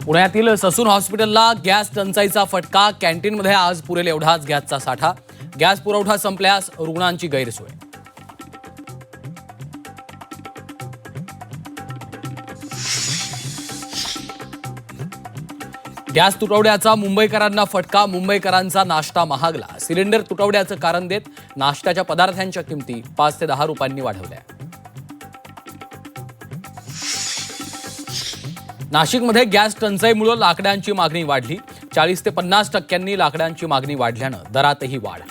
पुण्यातील ससून हॉस्पिटलला गॅस टंचाईचा फटका. कॅन्टीनमध्ये आज पुरेल एवढाच गॅसचा साठा. गॅस पुरवठा संपल्यास रुग्णांची गैरसोय. गॅस तुटवड्याचा मुंबईकरांना फटका. मुंबईकरांचा नाश्ता महागला. सिलेंडर तुटवड्याचं कारण देत नाश्त्याच्या पदार्थांच्या किमती 5 ते 10 रुपयांनी वाढवल्या. नाशिकमध्ये गॅस टंचाईमुळे लाकडांची मागणी वाढली. 40 ते 50% लाकडांची मागणी वाढल्यानं दरातही वाढ.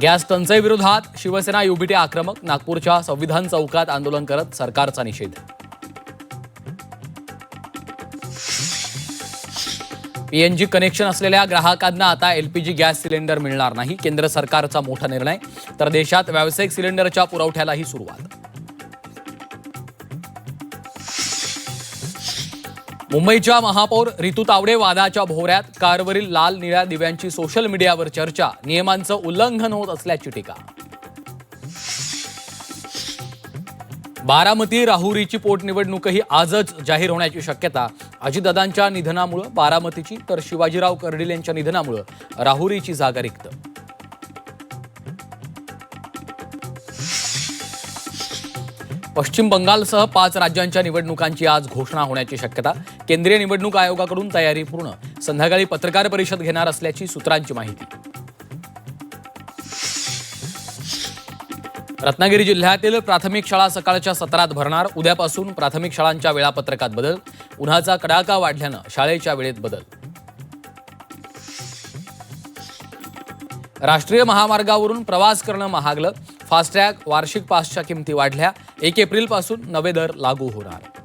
गॅस टंचाई विरोधात शिवसेना युबीटी आक्रमक. नागपूरच्या संविधान चौकात आंदोलन करत सरकारचा निषेध. पीएनजी कनेक्शन असलेल्या ग्राहकांना आता एलपीजी गॅस सिलेंडर मिळणार नाही. केंद्र सरकारचा मोठा निर्णय. तर देशात व्यावसायिक सिलेंडरच्या पुरवठ्यालाही सुरुवात. मुंबईच्या महापौर रितू तावडे वादाच्या भोवऱ्यात. कारवरील लाल निळ्या दिव्यांची सोशल मीडियावर चर्चा. नियमांचं उल्लंघन होत असल्याची टीका. बारामती राहुरीची पोटनिवडणूकही आजच जाहीर होण्याची शक्यता. अजितदादांच्या निधनामुळे बारामतीची तर शिवाजीराव कर्डिल यांच्या निधनामुळे राहुरीची जागा रिक्त. पश्चिम बंगालसह 5 राज्यांच्या निवडणुकांची आज घोषणा होण्याची शक्यता. केंद्रीय निवडणूक आयोगाकडून तयारी पूर्ण. संध्याकाळी पत्रकार परिषद घेणार असल्याची सूत्रांची माहिती. रत्नागिरी जिल्ह्यातील प्राथमिक शाळा सकाळच्या सत्रात भरणार. उद्यापासून प्राथमिक शाळांच्या वेळापत्रकात बदल. उन्हाचा कडाका वाढल्यानं शाळेच्या वेळेत बदल. राष्ट्रीय महामार्गावरून प्रवास करणं महागलं. फास्टॅग वार्षिक पासच्या किमती वाढल्या. 1 एप्रिलपासून नवे दर लागू होणार.